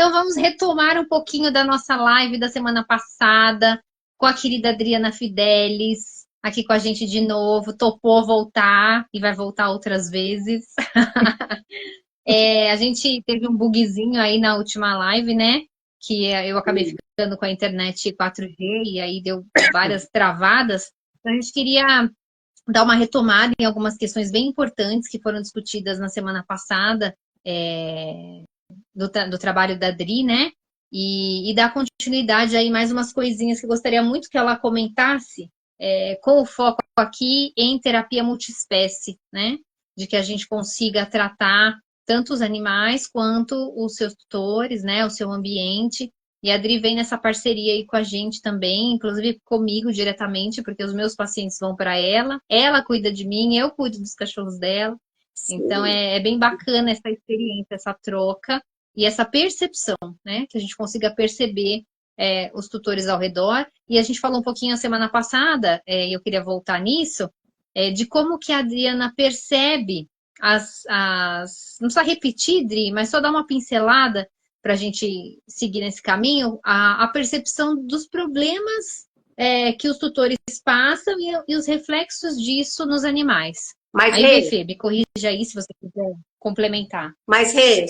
Então vamos retomar um pouquinho da nossa live da semana passada com a querida Adriana Fidelis, aqui com a gente de novo, topou voltar e vai voltar outras vezes. A gente teve um bugzinho aí na última live, né? Que eu acabei ficando com a internet 4G e aí deu várias travadas. Então, a gente queria dar uma retomada em algumas questões bem importantes que foram discutidas na semana passada, do trabalho da Dri, né? E dar continuidade aí mais umas coisinhas que eu gostaria muito que ela comentasse, com o foco aqui em terapia multiespécie, né? De que a gente consiga tratar tanto os animais quanto os seus tutores, né? O seu ambiente. E a Adri vem nessa parceria aí com a gente também, inclusive comigo diretamente, porque os meus pacientes vão para ela cuida de mim, eu cuido dos cachorros dela. Então Sim. é bem bacana essa experiência, essa troca e essa percepção, né? Que a gente consiga perceber os tutores ao redor. E a gente falou um pouquinho a semana passada, e eu queria voltar nisso, de como que a Adriana percebe não precisa repetir, Dri, mas só dar uma pincelada para a gente seguir nesse caminho, a percepção dos problemas que os tutores passam e os reflexos disso nos animais. Mas, Aí, vê, Rê, Fê, me corrija aí se você quiser complementar. Rê,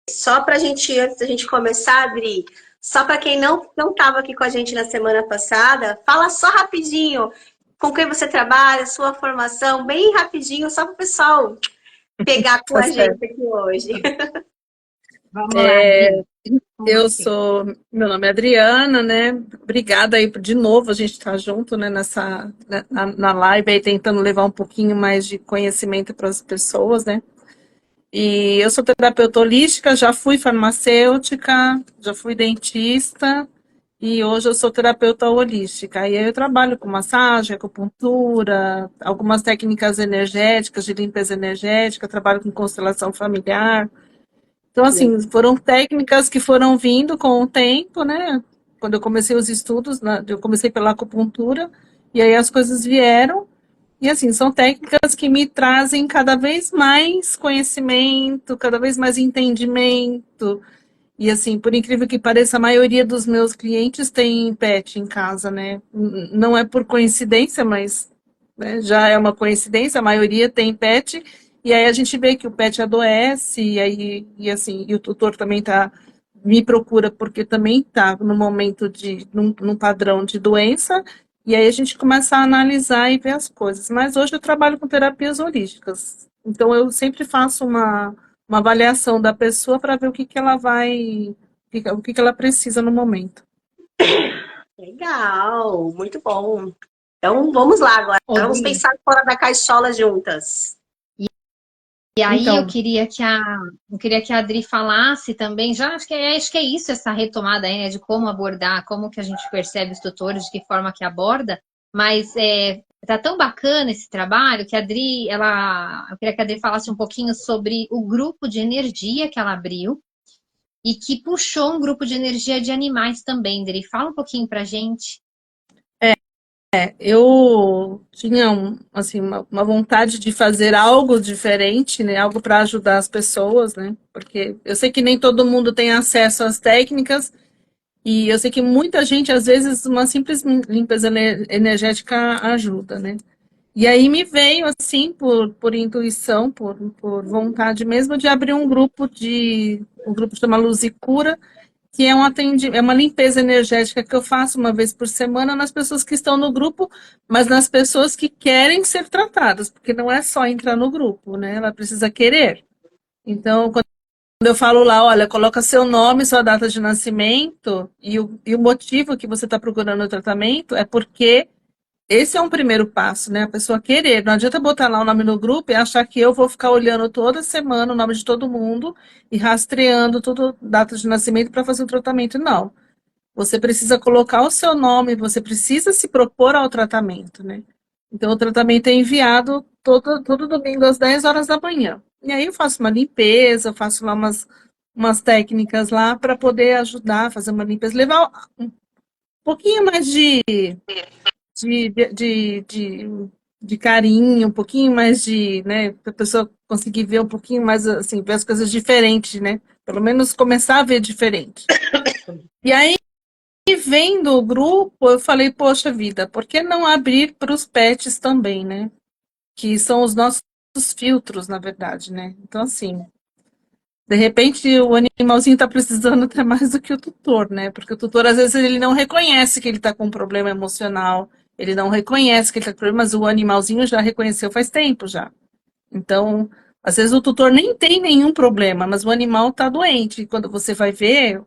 só para a gente, antes da gente começar, Adri, só para quem não estava aqui com a gente na semana passada, fala só rapidinho com quem você trabalha, sua formação, bem rapidinho, só para o pessoal pegar com Tá a gente certo. aqui hoje. Vamos lá, Adri. Com Eu você. sou, meu nome é Adriana, né? Obrigada aí de novo a gente estar junto, né, na live aí tentando levar um pouquinho mais de conhecimento para as pessoas, né? E eu sou terapeuta holística, já fui farmacêutica, já fui dentista e hoje eu sou terapeuta holística. E aí eu trabalho com massagem, acupuntura, algumas técnicas energéticas, de limpeza energética, trabalho com constelação familiar. Então, assim, foram técnicas que foram vindo com o tempo, né? Quando eu comecei os estudos, eu comecei pela acupuntura, e aí as coisas vieram. E, assim, são técnicas que me trazem cada vez mais conhecimento, cada vez mais entendimento. E, assim, por incrível que pareça, a maioria dos meus clientes tem pet em casa, né? Não é por coincidência, mas né, já é uma coincidência, a maioria tem pet, e aí a gente vê que o pet adoece, e o tutor também me procura porque também está no momento num padrão de doença, e aí a gente começa a analisar e ver as coisas. Mas hoje eu trabalho com terapias holísticas, então eu sempre faço uma avaliação da pessoa para ver o que ela precisa no momento. Legal, muito bom. Então, vamos lá agora. Ô, Vamos Dri, pensar fora da caixola juntas. e aí Então, eu queria que a Adri falasse também, já acho que é isso, essa retomada aí, né, de como abordar, como que a gente percebe os tutores, de que forma que aborda, mas tá tão bacana esse trabalho que a Adri, eu queria que a Adri falasse um pouquinho sobre o grupo de energia que ela abriu e que puxou um grupo de energia de animais também, Adri. Fala um pouquinho pra gente. eu tinha assim, uma vontade de fazer algo diferente, né? Algo para ajudar as pessoas, né? Porque eu sei que nem todo mundo tem acesso às técnicas e eu sei que muita gente, às vezes, uma simples limpeza energética ajuda, né? E aí me veio, assim, por intuição, por vontade mesmo, de abrir um grupo chama Luz e Cura, que é uma limpeza energética que eu faço uma vez por semana nas pessoas que estão no grupo, mas nas pessoas que querem ser tratadas, porque não é só entrar no grupo, né? Ela precisa querer. Então, quando eu falo lá, olha, coloca seu nome, sua data de nascimento e o motivo que você está procurando o tratamento é porque esse é um primeiro passo, né? A pessoa querer. Não adianta botar lá o nome no grupo e achar que eu vou ficar olhando toda semana o nome de todo mundo e rastreando tudo, data de nascimento para fazer o tratamento. Não. Você precisa colocar o seu nome, você precisa se propor ao tratamento, né? Então, o tratamento é enviado todo domingo às 10 horas da manhã. E aí eu faço uma limpeza, eu faço lá umas técnicas lá para poder ajudar a fazer uma limpeza, levar um pouquinho mais de de carinho, um pouquinho mais de, né, para a pessoa conseguir ver um pouquinho mais, assim, ver as coisas diferentes, né? Pelo menos começar a ver diferente. E aí, vendo o grupo, eu falei, poxa vida, por que não abrir para os pets também, né? Que são os nossos filtros, na verdade, né? Então, assim, de repente o animalzinho está precisando até mais do que o tutor, né? Porque o tutor, às vezes, ele não reconhece que ele está com um problema emocional, ele não reconhece que ele está com problema, mas o animalzinho já reconheceu faz tempo já. Então, às vezes o tutor nem tem nenhum problema, mas o animal está doente. E quando você vai ver,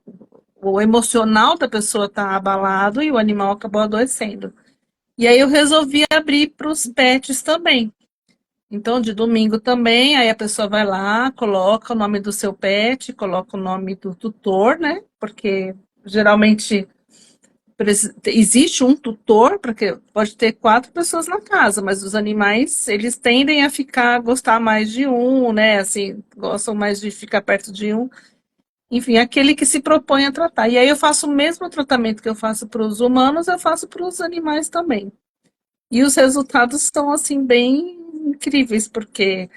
o emocional da pessoa está abalado e o animal acabou adoecendo. E aí eu resolvi abrir para os pets também. Então, de domingo também, aí a pessoa vai lá, coloca o nome do seu pet, coloca o nome do tutor, né? Porque geralmente existe um tutor, porque pode ter 4 pessoas na casa, mas os animais, eles tendem a gostar mais de um, né? Assim, gostam mais de ficar perto de um. Enfim, aquele que se propõe a tratar. E aí eu faço o mesmo tratamento que eu faço para os humanos, eu faço para os animais também. E os resultados são, assim, bem incríveis, porque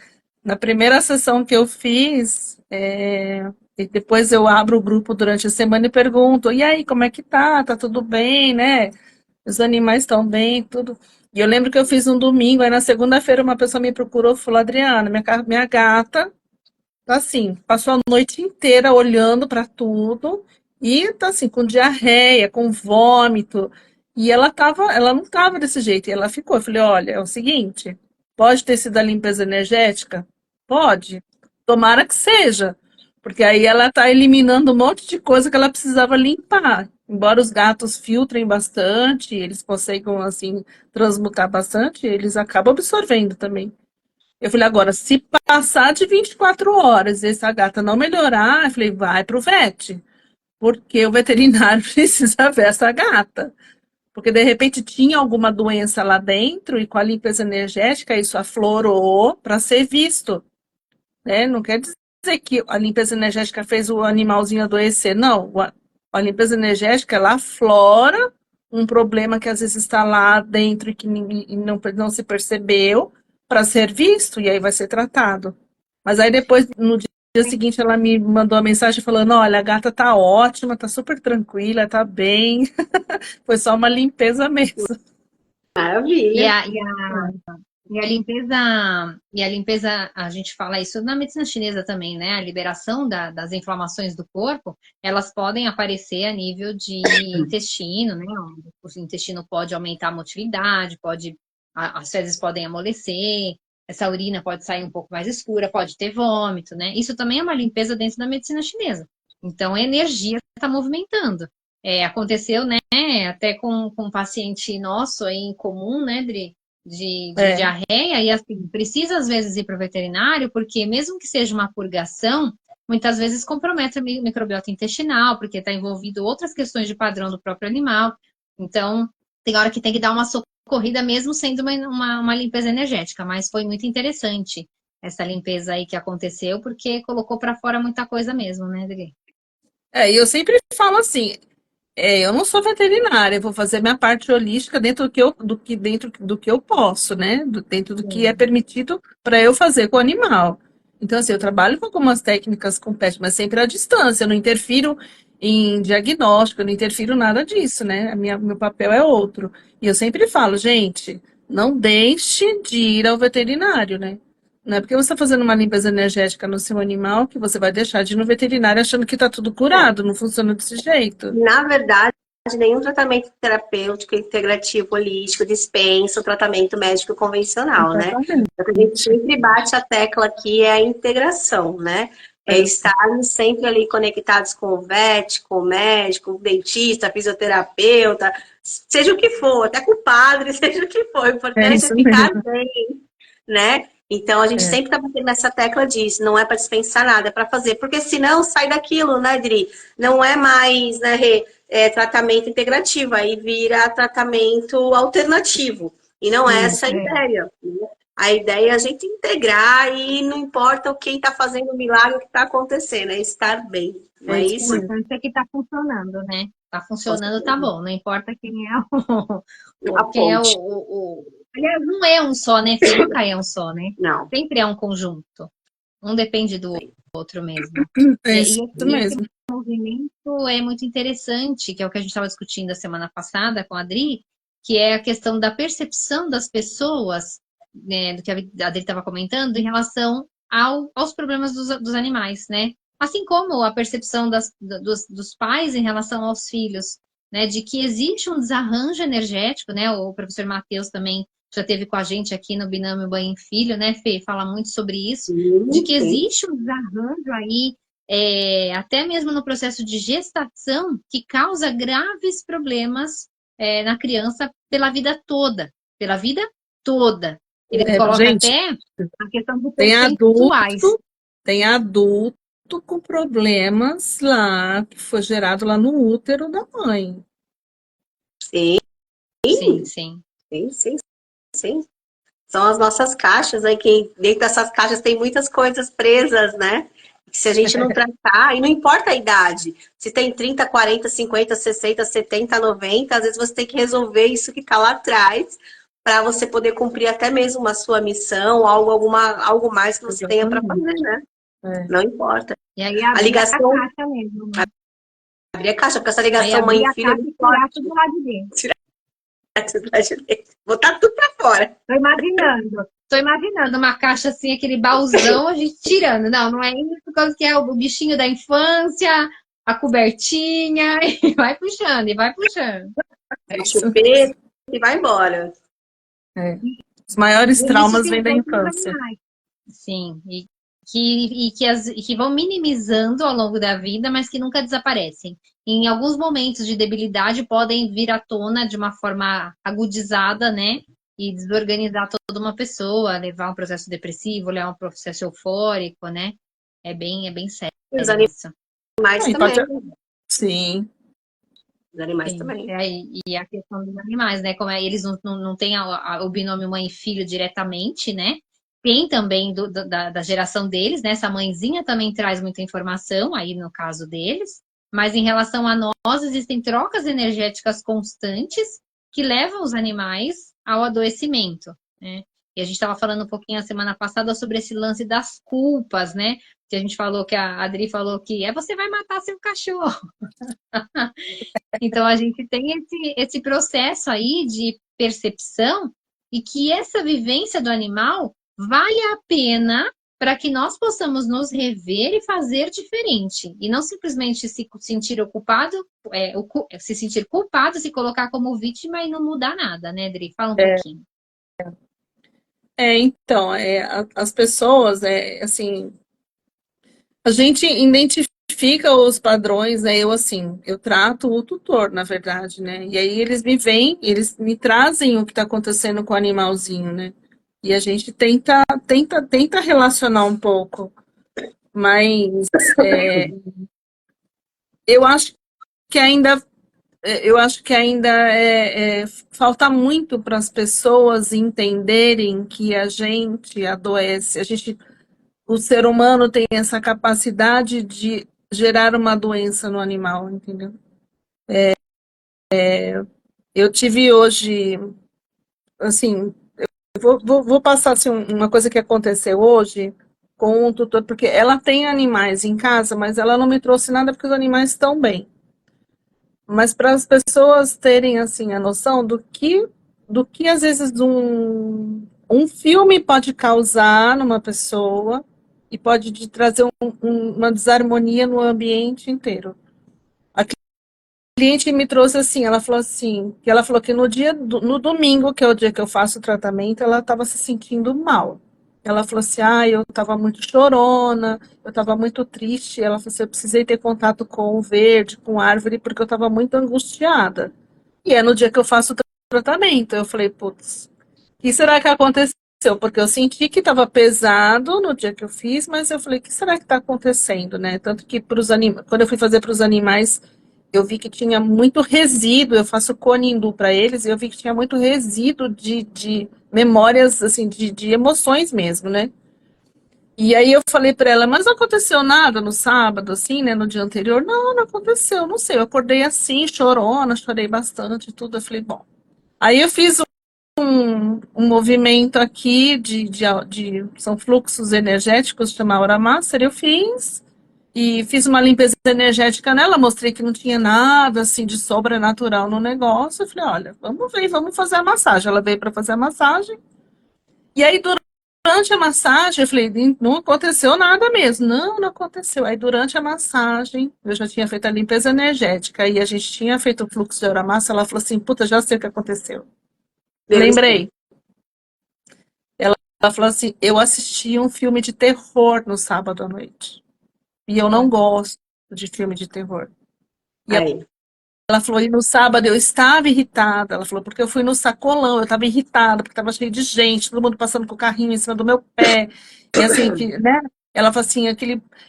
na primeira sessão que eu fiz, e depois eu abro o grupo durante a semana e pergunto, e aí, como é que tá? Tá tudo bem, né? Os animais estão bem, tudo. E eu lembro que eu fiz um domingo, aí na segunda-feira uma pessoa me procurou e falou, Adriana, minha gata, tá assim, passou a noite inteira olhando para tudo, e tá assim, com diarreia, com vômito, e ela não tava desse jeito, e ela ficou. Eu falei, olha, é o seguinte, pode ter sido a limpeza energética? Pode. Tomara que seja, porque aí ela tá eliminando um monte de coisa que ela precisava limpar. Embora os gatos filtrem bastante, eles conseguem, assim, transmutar bastante, eles acabam absorvendo também. Eu falei, agora, se passar de 24 horas e essa gata não melhorar, eu falei, vai pro vet, porque o veterinário precisa ver essa gata. Porque de repente tinha alguma doença lá dentro e com a limpeza energética isso aflorou para ser visto, né? Não quer dizer que a limpeza energética fez o animalzinho adoecer, não. A limpeza energética ela aflora um problema que às vezes está lá dentro e que não se percebeu para ser visto e aí vai ser tratado. Mas aí depois, no dia seguinte, ela me mandou uma mensagem falando, olha, a gata tá ótima, tá super tranquila, tá bem. Foi só uma limpeza mesmo. E Maravilha. a, e a, e a limpeza, a gente fala isso na medicina chinesa também, né? A liberação das inflamações do corpo, elas podem aparecer a nível de intestino, né? O intestino pode aumentar a motilidade, as fezes podem amolecer, essa urina pode sair um pouco mais escura, pode ter vômito, né? Isso também é uma limpeza dentro da medicina chinesa. Então, a energia está movimentando. Aconteceu, né, até com um paciente nosso aí em comum, né, Dri, de É, diarreia, e assim, precisa às vezes ir para o veterinário, porque mesmo que seja uma purgação, muitas vezes compromete a microbiota intestinal, porque está envolvido outras questões de padrão do próprio animal. Então, tem hora que tem que dar uma socorrida, mesmo sendo uma limpeza energética, mas foi muito interessante essa limpeza aí que aconteceu, porque colocou para fora muita coisa mesmo, né, Dri? e eu sempre falo assim, eu não sou veterinária, eu vou fazer minha parte holística dentro do que eu posso, né? Dentro do que é Sim. permitido para eu fazer com o animal. Então, assim, eu trabalho com algumas técnicas com pet, mas sempre à distância, eu não interfiro em diagnóstico, eu não interfiro nada disso, né? Meu papel é outro. E eu sempre falo, gente, não deixe de ir ao veterinário, né? Não é porque você está fazendo uma limpeza energética no seu animal que você vai deixar de ir no veterinário achando que está tudo curado, não funciona desse jeito. Na verdade, nenhum tratamento terapêutico, integrativo, holístico dispensa o tratamento médico convencional, né? Exatamente. O que a gente sempre bate a tecla aqui é a integração, né? É estarmos sempre ali conectados com o vet, com o médico, o dentista, fisioterapeuta, seja o que for, até com o padre, seja o que for. O É importante é isso ficar mesmo. bem, né? Então a gente É, sempre tá batendo nessa tecla disso, não é para dispensar nada, é para fazer, porque senão sai daquilo, né, Dri? Não é mais, né, tratamento integrativo, aí vira tratamento alternativo. E não é essa a isso. ideia. Né? A ideia é a gente integrar e não importa quem está fazendo o milagre que está acontecendo, é estar bem, não É é isso O isso? mesmo. importante é que tá funcionando, né? Tá Com funcionando, tá certeza. bom. Não importa quem é A quem é ponte. Aliás, não é um só, né, Fê? Nunca é um só, né? Não. Sempre é um conjunto. Um depende do outro mesmo. É E, isso e esse mesmo. movimento é muito interessante, que é o que a gente estava discutindo a semana passada com a Adri, que é a questão da percepção das pessoas, né, do que a Adri estava comentando, em relação aos problemas dos animais, né? Assim como a percepção dos pais em relação aos filhos, né? De que existe um desarranjo energético, né? O professor Matheus também já teve com a gente aqui no Binômio Mãe e Filho, né, Fê? Fala muito sobre isso, de que Sim. existe um desarranjo aí até mesmo no processo de gestação, que causa graves problemas na criança pela vida toda. Pela vida toda. Ele coloca Gente, até a questão de tem percentuais. adulto com problemas lá, que foi gerado lá no útero da mãe. Sim, Sim, sim. sim, sim, sim. São as nossas caixas aí, que dentro dessas caixas tem muitas coisas presas, né? Que se a gente não tratar, e não importa a idade, se tem 30, 40, 50, 60, 70, 90, às vezes você tem que resolver isso que está lá atrás, para você poder cumprir até mesmo a sua missão, algo mais que você tenha para fazer, Exatamente. né? É. Não importa. E aí A abrir a ligação, caixa mesmo, né? abrir a caixa, porque essa Aí ligação abrir a mãe-filha é caixa muito e tirar forte. tudo lá de dentro. Botar tudo para fora. Tô imaginando uma caixa assim, aquele baúzão, a gente tirando. Não, não é isso, porque que é o bichinho da infância, a cobertinha, e vai puxando, e vai puxando. É A isso chupeta mesmo. e vai embora. É. Os maiores E isso traumas se vêm da reflete nos infância. animais. Sim, e que vão minimizando ao longo da vida, mas que nunca desaparecem. Em alguns momentos de debilidade podem vir à tona de uma forma agudizada, né? E desorganizar toda uma pessoa, levar a um processo depressivo, levar a um processo eufórico, né? É bem Os sério isso. animais Aí pode... também. Sim. Os animais Sim. também. E a questão dos animais, né? Como eles não têm o binômio mãe e filho diretamente, né? Tem também da geração deles, né? Essa mãezinha também traz muita informação, aí no caso deles. Mas em relação a nós, existem trocas energéticas constantes que levam os animais ao adoecimento, né? E a gente estava falando um pouquinho a semana passada sobre esse lance das culpas, né? Que a gente falou, que a Adri falou que você vai matar seu cachorro. Então, a gente tem esse processo aí de percepção e que essa vivência do animal vale a pena para que nós possamos nos rever e fazer diferente. E não simplesmente se sentir ocupado, se sentir culpado, se colocar como vítima e não mudar nada, né, Adri? Fala um pouquinho. Então, as pessoas, assim, a gente identifica os padrões, né? Eu trato o tutor, na verdade, né? E aí eles me vêm, eles me trazem o que está acontecendo com o animalzinho, né? E a gente tenta relacionar um pouco, mas eu acho que ainda falta muito para as pessoas entenderem que a gente adoece, o ser humano tem essa capacidade de gerar uma doença no animal, entendeu? Eu tive hoje, assim, vou passar assim, uma coisa que aconteceu hoje com um tutor, porque ela tem animais em casa, mas ela não me trouxe nada porque os animais estão bem. Mas para as pessoas terem assim a noção do que às vezes um filme pode causar numa pessoa e pode trazer uma desarmonia no ambiente inteiro. A cliente me trouxe assim, ela falou que no domingo, que é o dia que eu faço o tratamento, ela estava se sentindo mal. Ela falou assim, eu estava muito chorona, eu estava muito triste. Ela falou assim, eu precisei ter contato com o verde, com a árvore, porque eu estava muito angustiada. E é no dia que eu faço o tratamento. Eu falei, putz, o que será que aconteceu? Porque eu senti que estava pesado no dia que eu fiz, mas eu falei, o que será que está acontecendo, né? Tanto que quando eu fui fazer para os animais, eu vi que tinha muito resíduo. Eu faço conindu para eles, e eu vi que tinha muito resíduo de memórias, assim, de emoções mesmo, né? E aí eu falei para ela, mas não aconteceu nada no sábado, assim, né, no dia anterior? Não, não aconteceu, não sei. Eu acordei assim, chorona, chorei bastante e tudo. Eu falei, bom. Aí eu fiz um movimento aqui são fluxos energéticos, chama Aura Master, eu fiz. E fiz uma limpeza energética nela, mostrei que não tinha nada assim de sobrenatural no negócio. Eu falei, olha, vamos ver, vamos fazer a massagem. Ela veio para fazer a massagem. E aí, durante a massagem, eu falei, não aconteceu nada mesmo. Não, não aconteceu. Aí, durante a massagem, eu já tinha feito a limpeza energética e a gente tinha feito o fluxo de aura-massa. Ela falou assim, puta, já sei o que aconteceu. Lembrei. Ela falou assim, eu assisti um filme de terror no sábado à noite. E eu não gosto de filme de terror. E ela falou, e no sábado eu estava irritada. Ela falou, porque eu fui no sacolão, eu estava irritada, porque estava cheio de gente, todo mundo passando com o carrinho em cima do meu pé. E assim, né? Ela falou assim, eu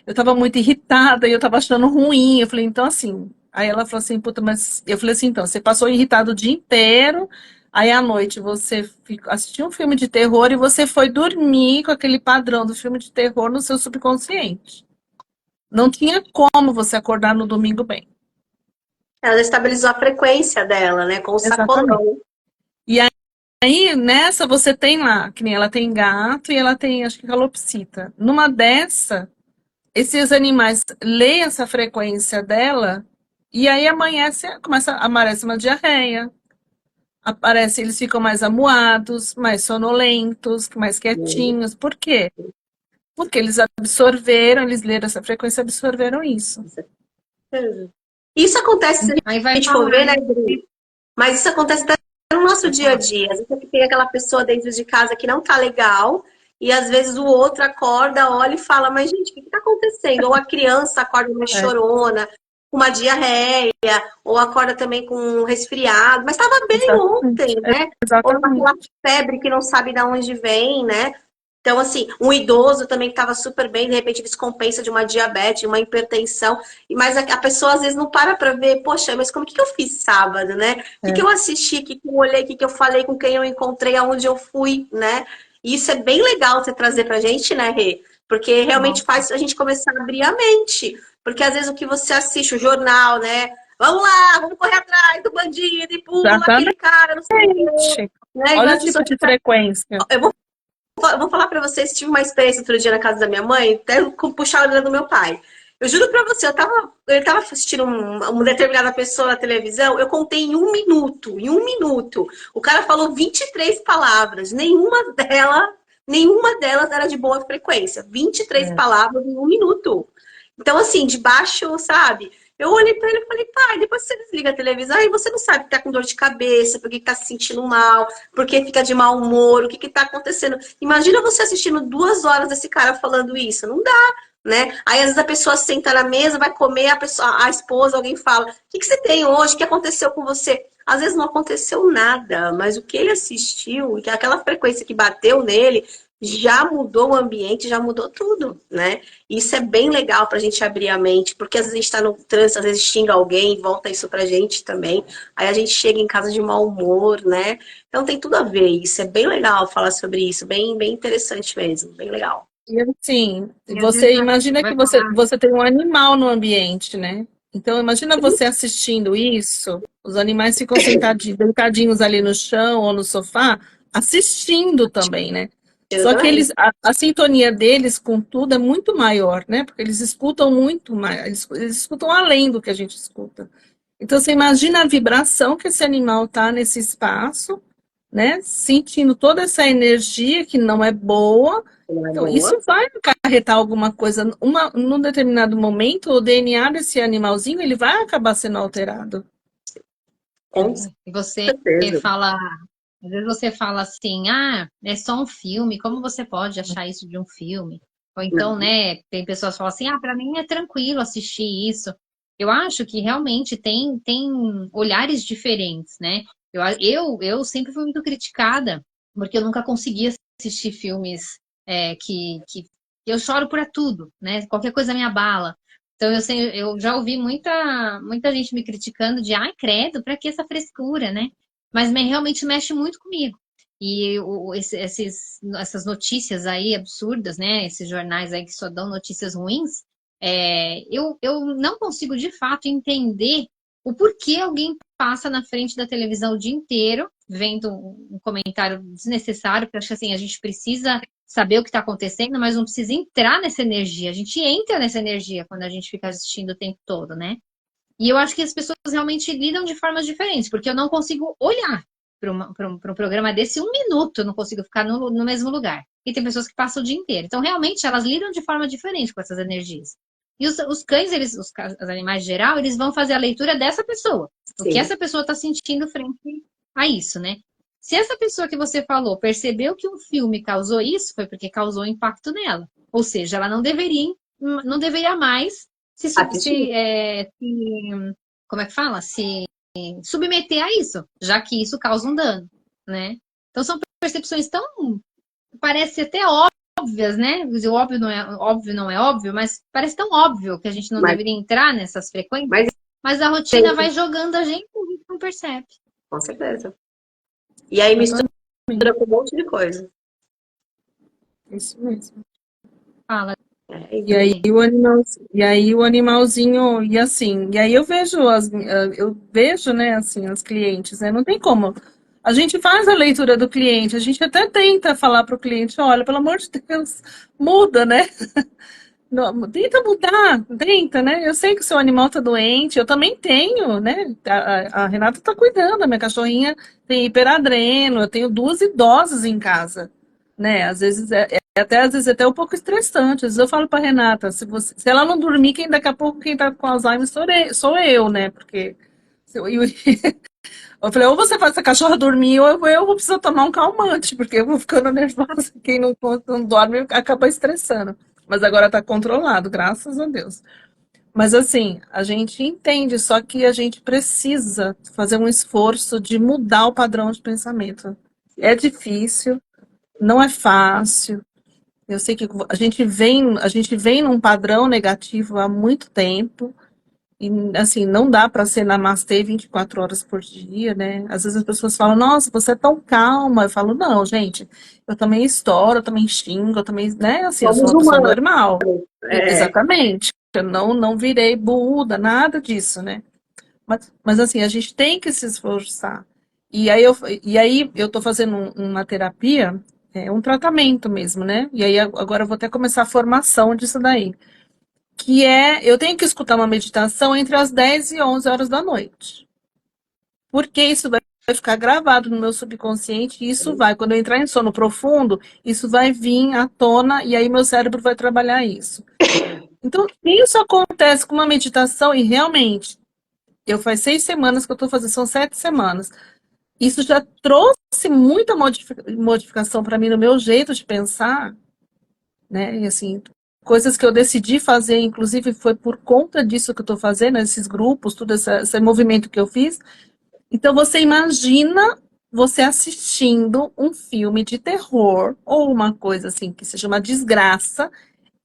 estava muito irritada e eu estava achando ruim. Eu falei, então assim. Aí ela falou assim, puta, mas. Eu falei assim, então, você passou irritado o dia inteiro. Aí à noite você assistiu um filme de terror e você foi dormir com aquele padrão do filme de terror no seu subconsciente. Não tinha como você acordar no domingo bem. Ela estabilizou a frequência dela, né? Com o sacolão. E aí, nessa, você tem lá, que nem ela tem gato e ela tem, acho que, calopsita. Numa dessa, esses animais leem essa frequência dela e aí aparece uma diarreia. Eles ficam mais amuados, mais sonolentos, mais quietinhos. Por quê? Porque eles leram essa frequência e absorveram isso. Isso acontece, se a gente for ver, né, Adri? Mas isso acontece até no nosso dia a dia. Às vezes tem aquela pessoa dentro de casa que não tá legal, e às vezes o outro acorda, olha e fala, mas gente, o que tá acontecendo? Ou a criança acorda uma chorona, com uma diarreia, ou acorda também com um resfriado, mas estava bem ontem, né? Ou com aquela febre que não sabe de onde vem, né? Então, assim, um idoso também que estava super bem, de repente descompensa de uma diabetes, uma hipertensão, mas a pessoa às vezes não para ver, poxa, mas como que eu fiz sábado, né? O que eu assisti, o que eu olhei, o que eu falei, com quem eu encontrei, aonde eu fui, né? E isso é bem legal você trazer pra gente, né, Rê? Porque realmente faz a gente começar a abrir a mente. Porque às vezes o que você assiste, o jornal, né? Vamos lá, vamos correr atrás do bandido e pula aquele cara, não sei o quê. Né? Olha o tipo de frequência. Eu vou falar pra vocês, tive uma experiência outro dia na casa da minha mãe, até puxar a orelha do meu pai. Eu juro pra você, ele tava assistindo uma determinada pessoa na televisão, eu contei em um minuto. O cara falou 23 palavras, nenhuma delas era de boa frequência. 23 palavras em um minuto. Então, assim, de baixo, sabe? Eu olhei pra ele e falei, pai, depois você desliga a televisão e você não sabe que tá com dor de cabeça, por que tá se sentindo mal, por que fica de mau humor, o que tá acontecendo. Imagina você assistindo 2 horas desse cara falando isso. Não dá, né? Aí, às vezes, a pessoa senta na mesa, vai comer, a esposa, alguém fala, o que você tem hoje? O que aconteceu com você? Às vezes não aconteceu nada, mas o que ele assistiu, aquela frequência que bateu nele, já mudou o ambiente, já mudou tudo, né? Isso é bem legal pra gente abrir a mente, porque às vezes a gente tá no trânsito, às vezes xinga alguém, volta isso pra gente também. Aí a gente chega em casa de mau humor, né? Então tem tudo a ver isso. É bem legal falar sobre isso, bem, bem interessante mesmo, bem legal. E assim, você imagina que você tem um animal no ambiente, né? Então imagina você assistindo isso, os animais ficam deitadinhos ali no chão ou no sofá, assistindo também, né? Só que a sintonia deles com tudo é muito maior, né? Porque eles escutam muito mais, eles escutam além do que a gente escuta. Então você imagina a vibração que esse animal tá nesse espaço, né? Sentindo toda essa energia que não é boa. Então, isso vai acarretar alguma coisa. Num determinado momento, o DNA desse animalzinho ele vai acabar sendo alterado. E você fala, às vezes você fala assim, é só um filme, como você pode achar isso de um filme? Ou então, né, tem pessoas que falam assim, para mim é tranquilo assistir isso. Eu acho que realmente tem olhares diferentes, né? Eu sempre fui muito criticada, porque eu nunca conseguia assistir filmes que eu choro por tudo, né? Qualquer coisa me abala. Então eu já ouvi muita gente me criticando de, credo, pra que essa frescura, né? Mas realmente mexe muito comigo. E essas notícias aí absurdas, né? Esses jornais aí que só dão notícias ruins, eu não consigo de fato entender o porquê alguém passa na frente da televisão o dia inteiro vendo um comentário desnecessário, porque eu acho que assim, a gente precisa saber o que está acontecendo, mas não precisa entrar nessa energia. A gente entra nessa energia quando a gente fica assistindo o tempo todo, né? E eu acho que as pessoas realmente lidam de formas diferentes, porque eu não consigo olhar para um programa desse um minuto, eu não consigo ficar no mesmo lugar. E tem pessoas que passam o dia inteiro. Então, realmente, elas lidam de forma diferente com essas energias. E os cães, os animais em geral, eles vão fazer a leitura dessa pessoa. O que Sim. essa pessoa está sentindo frente a isso, né? Se essa pessoa que você falou percebeu que um filme causou isso, foi porque causou impacto nela. Ou seja, ela não deveria mais Assistir. como é que fala? Se submeter a isso, já que isso causa um dano, né? Então são percepções tão, parece até óbvias, né? O óbvio não é óbvio, mas parece tão óbvio que a gente não Mas, deveria entrar nessas frequências, mas mas a rotina vai jogando a gente e a gente não percebe. com certeza. E aí mistura Exatamente. com um monte de coisa. Isso mesmo. Fala, É, E aí Dani. o animalzinho, e assim, e aí eu vejo, né, assim, as clientes, né? Não tem como. A gente faz a leitura do cliente, a gente até tenta falar para o cliente, olha, pelo amor de Deus, muda, né? Não, tenta mudar, tenta, né? Eu sei que o seu animal tá doente, eu também tenho, né? A Renata tá cuidando, a minha cachorrinha tem hiperadreno, eu tenho 2 idosas em casa, né? Às vezes às vezes é até um pouco estressante. Às vezes eu falo pra Renata, se ela não dormir, daqui a pouco quem tá com Alzheimer sou eu, né? Porque eu falei, ou você faz essa cachorra dormir, ou eu vou precisar tomar um calmante, porque eu vou ficando nervosa. Quem não dorme acaba estressando. Mas agora tá controlado, graças a Deus. Mas assim, a gente entende, só que a gente precisa fazer um esforço de mudar o padrão de pensamento. É difícil, não é fácil. Eu sei que a gente vem num padrão negativo há muito tempo. E, assim, não dá para ser namastê 24 horas por dia, né? Às vezes as pessoas falam, nossa, você é tão calma. Eu falo, não, gente, eu também estouro, eu também xingo, eu também, né? Assim, eu sou somos uma pessoa humanos. normal. É, Exatamente. Eu não virei Buda, nada disso, né? Mas assim, a gente tem que se esforçar. E aí eu tô fazendo uma terapia, um tratamento mesmo, né? E aí agora eu vou até começar a formação disso daí. Eu tenho que escutar uma meditação entre as 10 e 11 horas da noite. Porque isso vai ficar gravado no meu subconsciente e isso vai, quando eu entrar em sono profundo, isso vai vir à tona e aí meu cérebro vai trabalhar isso. Então, isso acontece com uma meditação e realmente, eu faz 6 semanas que eu estou fazendo, são 7 semanas. Isso já trouxe muita modificação para mim no meu jeito de pensar, né? E assim, coisas que eu decidi fazer, inclusive foi por conta disso que eu estou fazendo, esses grupos, todo esse movimento que eu fiz. Então você imagina você assistindo um filme de terror ou uma coisa assim que seja uma desgraça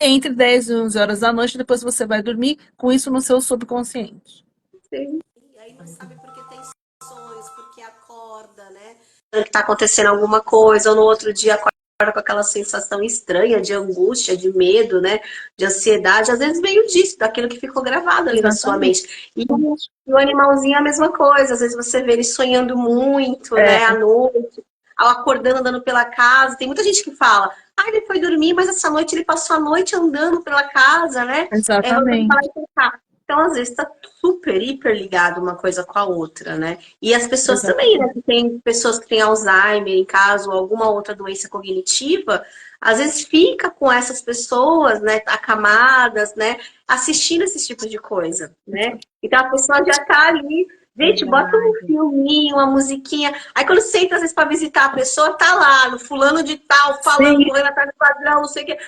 entre 10 e 11 horas da noite, depois você vai dormir com isso no seu subconsciente. sim. E aí não sabe por que tem sonhos, porque acorda, né? Que tá acontecendo alguma coisa, ou no outro dia acorda com aquela sensação estranha de angústia, de medo, né? De ansiedade. Às vezes veio disso, daquilo que ficou gravado ali na sua Exatamente. mente. E o animalzinho é a mesma coisa. Às vezes você vê ele sonhando muito, né? À noite, ao acordando, andando pela casa. Tem muita gente que fala, ah, ele foi dormir, mas essa noite ele passou a noite andando pela casa, né? Rodando pra lá Exatamente. e pra cá. Então, às vezes, tá super, hiper ligado uma coisa com a outra, né? E as pessoas também, né? Exatamente. Tem pessoas que têm Alzheimer em casa ou alguma outra doença cognitiva, às vezes fica com essas pessoas, né, acamadas, né, assistindo esse tipo de coisa, né? Então a pessoa já tá ali, gente, bota um Verdade. filminho, uma musiquinha. Aí quando você entra, às vezes, pra visitar a pessoa, tá lá, no fulano de tal, falando, Sim, correndo atrás do padrão, não sei o quê.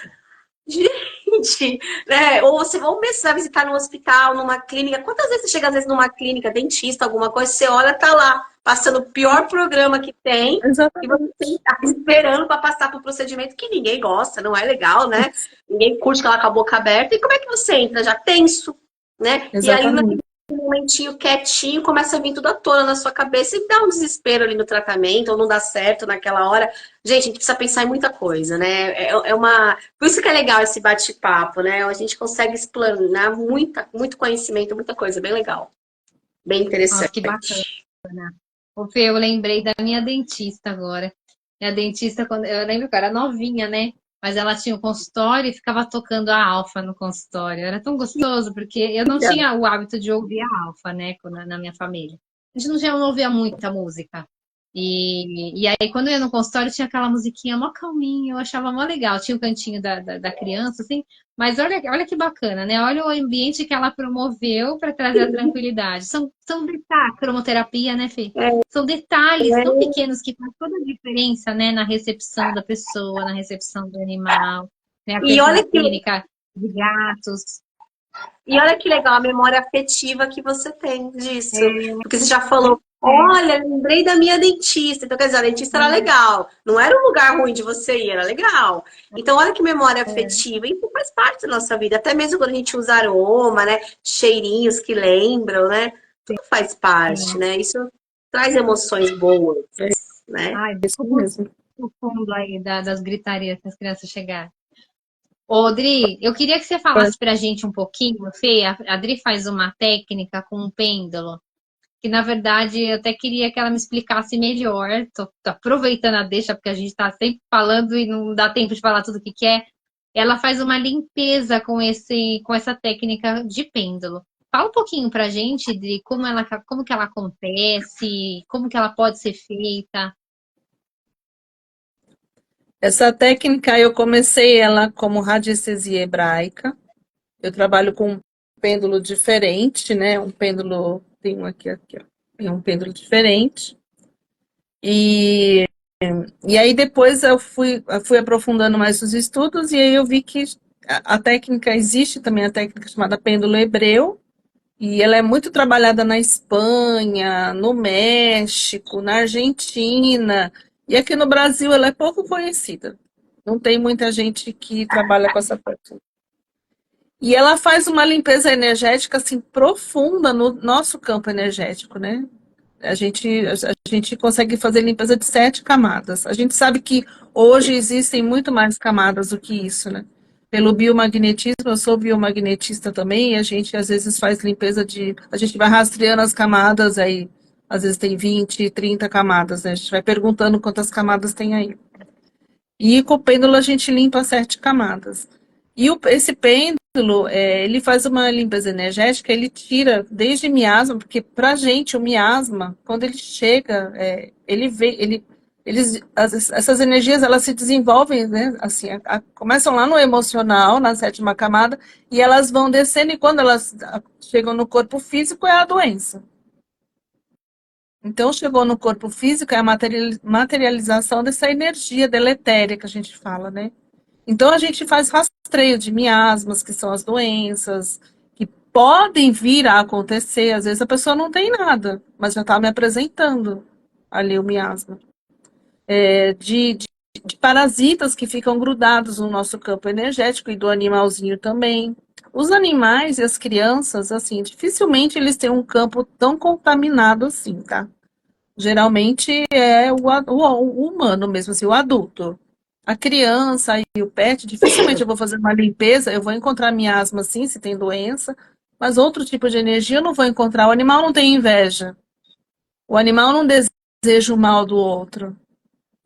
Gente, né? Ou você vai visitar no hospital, numa clínica. Quantas vezes você chega, às vezes, numa clínica, dentista, alguma coisa, você olha, tá lá, passando o pior programa que tem, e você exatamente. tá esperando para passar por um procedimento que ninguém gosta, não é legal, né? Ninguém curte aquela com a boca aberta. E como é que você entra? Já tenso, né? E ali naquele Exatamente. momentinho quietinho, começa a vir tudo à tona na sua cabeça e dá um desespero ali no tratamento, ou não dá certo naquela hora. Gente, a gente precisa pensar em muita coisa, né? Por isso que é legal esse bate-papo, né? A gente consegue explanar muito conhecimento, muita coisa, bem legal. Bem Nossa, que interessante. bacana. Fê, eu lembrei da minha dentista agora. Minha dentista, quando eu lembro que eu era novinha, né? Mas ela tinha um consultório e ficava tocando a Alfa no consultório. Era tão gostoso, porque eu não tinha o hábito de ouvir a Alfa, né, na minha família. A gente não ouvia muita música. E aí, quando eu ia no consultório, tinha aquela musiquinha mó calminha, eu achava mó legal. Tinha o cantinho da criança, assim. Mas olha que bacana, né? Olha o ambiente que ela promoveu para trazer a tranquilidade. São detalhes, cromoterapia, né, Fê? São detalhes tão pequenos que fazem toda a diferença, né, na recepção da pessoa, na recepção do animal, né? A E questão olha da que clínica de gatos. E olha que legal a memória afetiva que você tem disso. É, Porque você já falou, é, olha, lembrei da minha dentista. Então, quer dizer, a dentista era é, legal. Não era um lugar ruim de você ir, era legal. Então, olha que memória afetiva. Isso faz parte da nossa vida. Até mesmo quando a gente usa aroma, né? Cheirinhos que lembram, né? Tudo faz parte, é. né? Isso traz emoções boas, É né? Ai, isso desculpa mesmo. o fundo aí das gritarias que as crianças chegaram. Ô, Adri, eu queria que você falasse pra gente um pouquinho, Fê, a Adri faz uma técnica com um pêndulo, que na verdade eu até queria que ela me explicasse melhor. Tô aproveitando a deixa, porque a gente tá sempre falando e não dá tempo de falar tudo o que quer. Ela faz uma limpeza com essa técnica de pêndulo. Fala um pouquinho pra gente de como que ela acontece, como que ela pode ser feita. Essa técnica eu comecei ela como radiestesia hebraica. Eu trabalho com um pêndulo diferente, né? Um pêndulo, tem um aqui, ó. É um pêndulo diferente. E, e aí depois eu fui aprofundando mais os estudos e aí eu vi que a técnica, existe também a técnica chamada pêndulo hebreu, e ela é muito trabalhada na Espanha, no México, na Argentina, e aqui no Brasil ela é pouco conhecida. Não tem muita gente que trabalha com essa técnica. E ela faz uma limpeza energética assim profunda no nosso campo energético, né? A gente consegue fazer limpeza de 7 camadas. A gente sabe que hoje existem muito mais camadas do que isso, né? Pelo biomagnetismo, eu sou biomagnetista também, e a gente às vezes faz limpeza de. A gente vai rastreando as camadas aí, às vezes tem 20, 30 camadas, né? A gente vai perguntando quantas camadas tem aí. E com o pêndulo a gente limpa 7 camadas. E esse pêndulo, ele faz uma limpeza energética, ele tira desde miasma, porque pra gente o miasma, quando ele chega, essas energias elas se desenvolvem, né? Assim, começam lá no emocional, na 7ª camada, e elas vão descendo, e quando elas chegam no corpo físico é a doença. Então, chegou no corpo físico, é a materialização dessa energia deletéria que a gente fala, né? Então, a gente faz rastreio de miasmas, que são as doenças, que podem vir a acontecer. Às vezes a pessoa não tem nada, mas já está me apresentando ali o miasma. De parasitas que ficam grudados no nosso campo energético e do animalzinho também. Os animais e as crianças, assim, dificilmente eles têm um campo tão contaminado assim, tá? Geralmente é o humano mesmo, assim, o adulto. A criança e o pet, dificilmente eu vou fazer uma limpeza, eu vou encontrar miasma sim, se tem doença, mas outro tipo de energia eu não vou encontrar. O animal não tem inveja. O animal não deseja o mal do outro,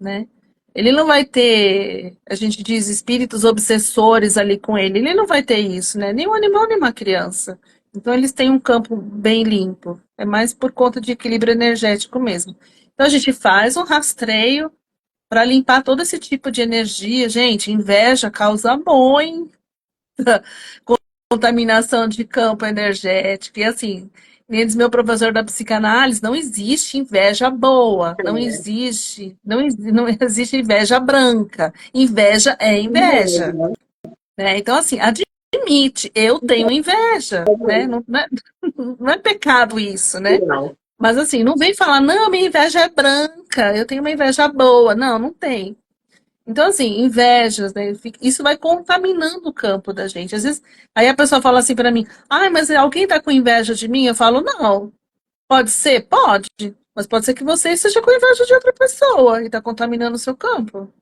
né? Ele não vai ter, a gente diz, espíritos obsessores ali com ele. Ele não vai ter isso, né? Nem um animal, nem uma criança. Então, eles têm um campo bem limpo. É mais por conta de equilíbrio energético mesmo. Então, a gente faz um rastreio para limpar todo esse tipo de energia. Gente, inveja causa muita contaminação de campo energético. E assim, nem diz meu professor da psicanálise, não existe inveja boa, não existe inveja branca. Inveja é inveja, né? Então, assim, admite, eu tenho inveja, né? Não é pecado isso, né? Não. Mas assim, não vem falar, não, minha inveja é branca, eu tenho uma inveja boa. Não, não tem. Então, assim, invejas, né? Isso vai contaminando o campo da gente. Às vezes, aí a pessoa fala assim para mim, ai, mas alguém tá com inveja de mim? Eu falo, não. Pode ser? Pode. Mas pode ser que você esteja com inveja de outra pessoa e tá contaminando o seu campo.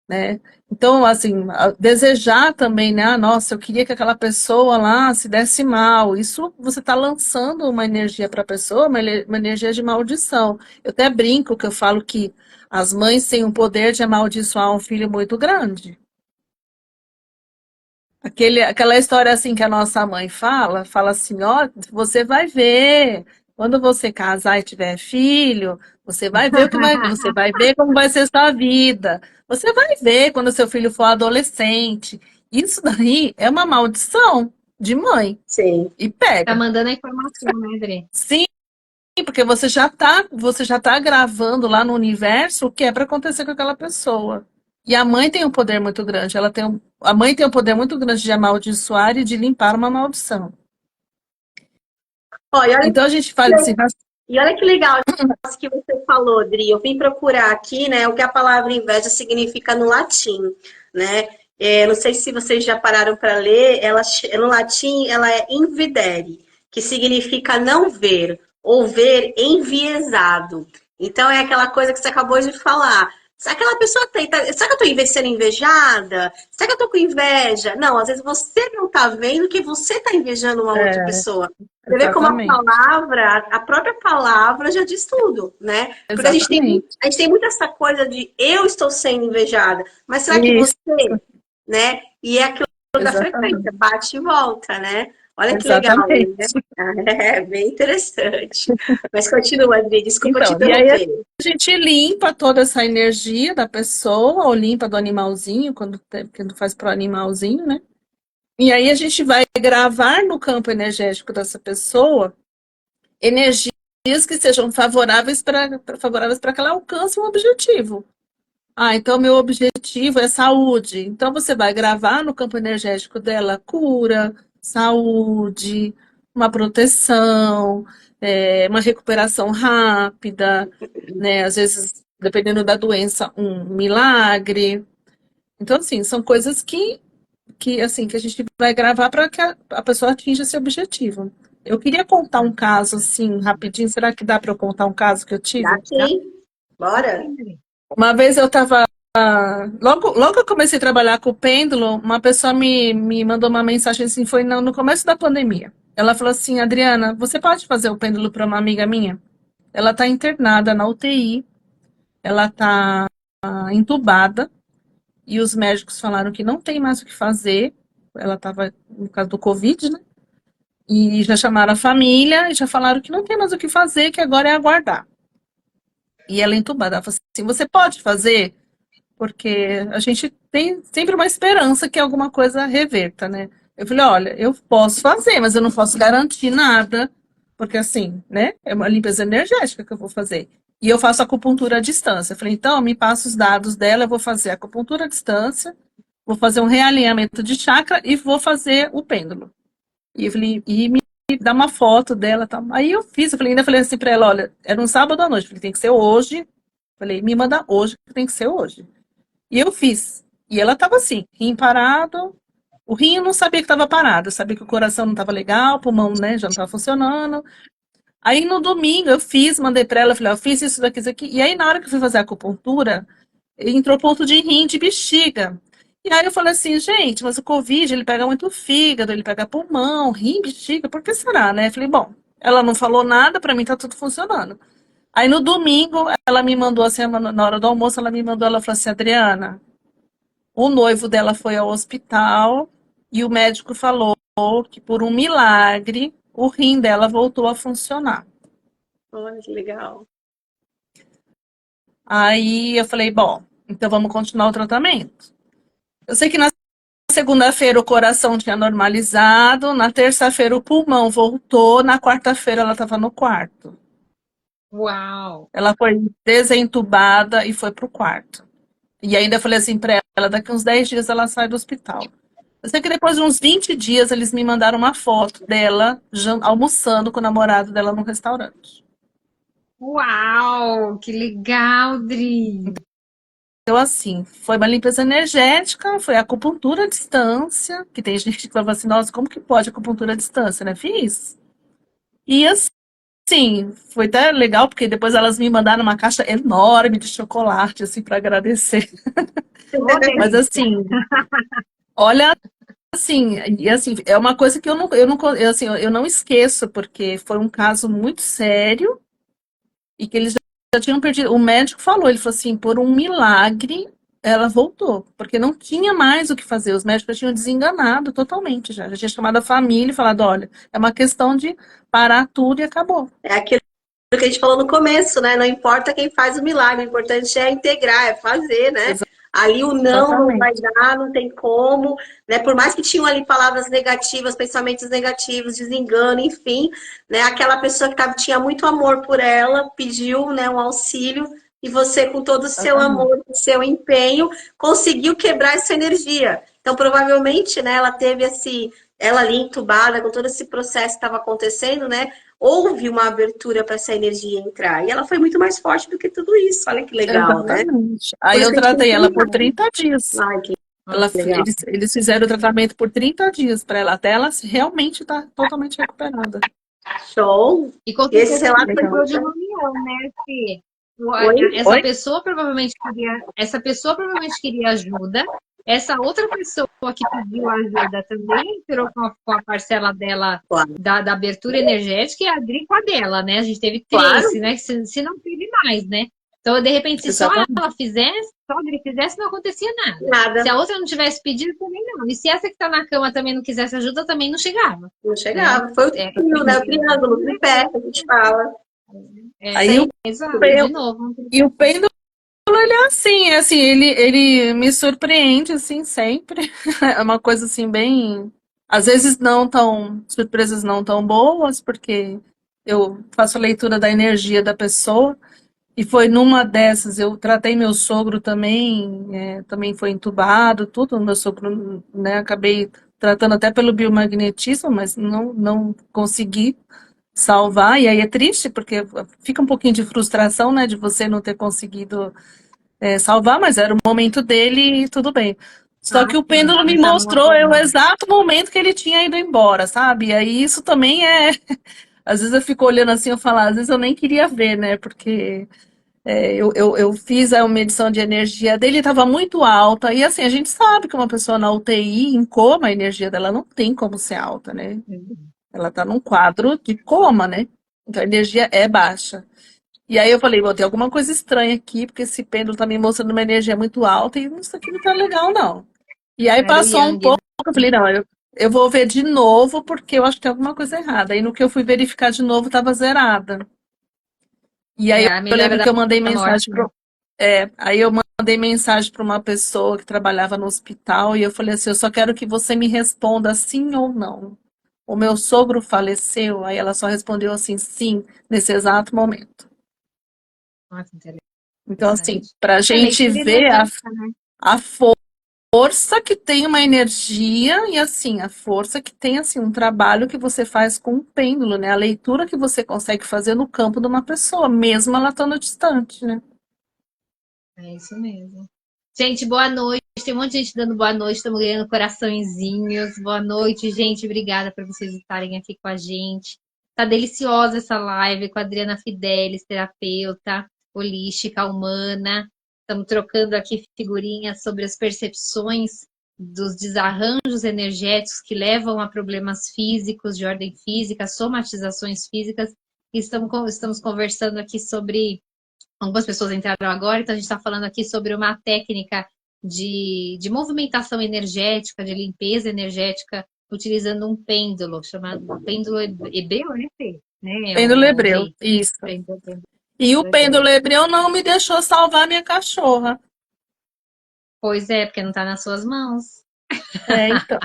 né? Então, assim, desejar também, né? Ah, nossa, eu queria que aquela pessoa lá se desse mal. Isso você está lançando uma energia para a pessoa, uma energia de maldição. Eu até brinco que eu falo que as mães têm um poder de amaldiçoar um filho muito grande. Aquela história assim que a nossa mãe fala assim, ó, você vai ver, quando você casar e tiver filho, você vai ver você vai ver como vai ser sua vida. Você vai ver quando seu filho for adolescente. Isso daí é uma maldição de mãe. Sim. E Tá pega. mandando a informação, né, Adri? Sim, porque você já tá gravando lá no universo o que é para acontecer com aquela pessoa. E a mãe tem um poder muito grande. A mãe tem um poder muito grande de amaldiçoar e de limpar uma maldição. Ó, Então a gente fala assim, e olha que legal isso que você falou, Dri. Eu vim procurar aqui, né, o que a palavra inveja significa no latim, né? Não sei se vocês já pararam para ler, no latim ela é invidere, que significa não ver, ou ver enviesado. Então é aquela coisa que você acabou de falar. Será que aquela pessoa será que eu estou sendo invejada? Será que eu estou com inveja? Não, às vezes você não está vendo que você está invejando uma outra pessoa. Você vê como exatamente, a própria palavra já diz tudo, né? Porque exatamente. a gente tem muito essa coisa de eu estou sendo invejada, mas será que Isso, você, né? E é aquilo da frequência, exatamente, bate e volta, né? Olha que legal, né? exatamente. É bem interessante. Mas continua, Adri, desculpa te Então, e aí a interromper. gente limpa toda essa energia da pessoa, ou limpa do animalzinho, quando faz pro animalzinho, né? E aí a gente vai gravar no campo energético dessa pessoa energias que sejam favoráveis para que ela alcance um objetivo. Ah, então meu objetivo é saúde. Então você vai gravar no campo energético dela cura, saúde, uma proteção, uma recuperação rápida, né? Às vezes, dependendo da doença, um milagre. Então, assim, são coisas que a gente vai gravar para que a pessoa atinja esse objetivo. Eu queria contar um caso, assim, rapidinho. Será que dá para eu contar um caso que eu Dá tive? sim, Tá bora. sim, Adri. Uma vez eu estava. Logo que eu comecei a trabalhar com o pêndulo, uma pessoa me mandou uma mensagem assim, foi no começo da pandemia. Ela falou assim, Adriana, você pode fazer o pêndulo para uma amiga minha? Ela está internada na UTI, ela está entubada, e os médicos falaram que não tem mais o que fazer. Ela estava no caso do Covid, né? E já chamaram a família e já falaram que não tem mais o que fazer, que agora é aguardar. E ela entubada. Ela falou assim: você pode fazer? Porque a gente tem sempre uma esperança que alguma coisa reverta, né? Eu falei: olha, eu posso fazer, mas eu não posso garantir nada, porque assim, né? É uma limpeza energética que eu vou fazer. E eu faço acupuntura à distância. Eu falei: então, me passa os dados dela, eu vou fazer acupuntura à distância, vou fazer um realinhamento de chakra e vou fazer o pêndulo. E eu falei, e me dá uma foto dela, tal. Aí ainda falei assim pra ela, olha, era um sábado à noite, falei, tem que ser hoje. Falei, me manda hoje, que tem que ser hoje. E eu fiz. E ela tava assim, rim parado. O rim eu não sabia que estava parado, eu sabia que o coração não estava legal, o pulmão, né, já não estava funcionando. Aí no domingo eu fiz, mandei pra ela, falei, ó, eu fiz isso daqui, isso aqui. E aí na hora que eu fui fazer a acupuntura, entrou ponto de rim de bexiga. E aí eu falei assim, gente, mas o Covid, ele pega muito fígado, ele pega pulmão, rim, bexiga, por que será, né? Eu falei, bom, ela não falou nada, pra mim tá tudo funcionando. Aí no domingo, ela me mandou assim, na hora do almoço, ela falou assim, Adriana, o noivo dela foi ao hospital e o médico falou que por um milagre, o rim dela voltou a funcionar. Olha que legal. Aí eu falei, bom, então vamos continuar o tratamento. Eu sei que na segunda-feira o coração tinha normalizado, na terça-feira o pulmão voltou, na quarta-feira ela estava no quarto. Uau! Ela foi desentubada e foi pro quarto. E ainda falei assim para ela, daqui uns 10 dias ela sai do hospital. Eu sei que depois de uns 20 dias eles me mandaram uma foto dela almoçando com o namorado dela num restaurante. Uau! Que legal, Dri! Então, assim, foi uma limpeza energética, foi acupuntura à distância, que tem gente que fala assim, nossa, como que pode acupuntura à distância, né? Fiz. E assim, assim, foi até legal, porque depois elas me mandaram uma caixa enorme de chocolate, assim, para agradecer. Ô, Mas delícia. assim, olha, assim, e assim, é uma coisa que assim, eu não esqueço, porque foi um caso muito sério e que eles já tinham perdido. O médico falou, ele falou assim, por um milagre ela voltou, porque não tinha mais o que fazer. Os médicos já tinham desenganado totalmente já. Já tinha chamado a família e falado, olha, é uma questão de parar tudo e acabou. É aquilo que a gente falou no começo, né? Não importa quem faz o milagre, o importante é integrar, é fazer, né? Ali o não vai Exatamente. dar, não tem como, né? Por mais que tinham ali palavras negativas, pensamentos negativos, desengano, enfim, né? Aquela pessoa que tinha muito amor por ela, pediu, né, um auxílio, e você, com todo o seu Exatamente. amor, o seu empenho, conseguiu quebrar essa energia. Então, provavelmente, né, ela ali entubada, com todo esse processo que estava acontecendo, né? Houve uma abertura para essa energia entrar. E ela foi muito mais forte do que tudo isso. Olha que legal, né? Exatamente. Por Aí isso eu que a gente tem tratei que ela por lembrar. 30 dias. Ai, que Ela, legal. eles fizeram o tratamento por 30 dias para ela, até ela realmente estar totalmente recuperada. Show. E com Esse certeza relato foi precisou de importante. uma união, né, Fê? Oi? Oi? Essa pessoa provavelmente queria ajuda. Essa outra pessoa que pediu ajuda também entrou com a parcela dela Claro. da abertura energética e a Adri com a dela, né? A gente teve Claro. três, né? Se não teve mais, né? Então, de repente, se só Exatamente. ela fizesse, só a Adri fizesse, não acontecia nada. Nada. Se a outra não tivesse pedido, também não. E se essa que tá na cama também não quisesse ajuda, também não chegava. Não chegava. Né? Foi o trio, né? O triângulo, o tripé, que a gente fala. Aí o, Exato, pê- de novo. e o pêndulo é assim, ele me surpreende, assim, sempre. É uma coisa, assim, bem... Às vezes não tão... Surpresas não tão boas, porque eu faço a leitura da energia da pessoa. E foi numa dessas, eu tratei meu sogro também, também foi entubado, tudo. Meu sogro, né, acabei tratando até pelo biomagnetismo, mas não consegui salvar. E aí é triste, porque fica um pouquinho de frustração, né, de você não ter conseguido salvar, mas era o momento dele e tudo bem. Só Ah, que o sim, pêndulo me entrar numa mostrou o forma. exato momento que ele tinha ido embora, sabe? E aí isso também é. Às vezes eu fico olhando assim, eu falo, às vezes eu nem queria ver, né? Porque eu fiz a medição de energia dele, estava muito alta. E assim, a gente sabe que uma pessoa na UTI, em coma, a energia dela não tem como ser alta, né? Ela está num quadro de coma, né? Então a energia é baixa. E aí eu falei, bom, tem alguma coisa estranha aqui, porque esse pêndulo tá me mostrando uma energia muito alta e isso aqui não tá legal, não. E aí Era o passou um Yang, né? pouco, eu falei, não, eu vou ver de novo, porque eu acho que tem alguma coisa errada. Aí no que eu fui verificar de novo, estava zerada. E aí É a eu melhora lembro que eu mandei da mensagem morte, né? aí eu mandei mensagem para uma pessoa que trabalhava no hospital e eu falei assim, eu só quero que você me responda sim ou não. O meu sogro faleceu, aí ela só respondeu assim, sim, nesse exato momento. Nossa, Então, assim, interessante. para a É gente leitura ver energética, né? a força que tem uma energia e, assim, a força que tem, assim, um trabalho que você faz com um pêndulo, né? A leitura que você consegue fazer no campo de uma pessoa, mesmo ela estando distante, né? É isso mesmo. Gente, boa noite. Tem um monte de gente dando boa noite, estamos ganhando coraçõezinhos. Boa noite, gente. Obrigada por vocês estarem aqui com a gente. Tá deliciosa essa live com a Adriana Fidelis, terapeuta holística humana. Estamos trocando aqui figurinhas sobre as percepções dos desarranjos energéticos que levam a problemas físicos, de ordem física, somatizações físicas. E estamos conversando aqui sobre. Algumas pessoas entraram agora, então a gente está falando aqui sobre uma técnica de movimentação energética, de limpeza energética, utilizando um pêndulo, chamado pêndulo hebreu, né, Fê? Né, Pêndulo o hebreu, Jay? isso. Pêndulo E o hebreu. pêndulo hebreu não me deixou salvar minha cachorra. Pois é, porque não está nas suas mãos. Então.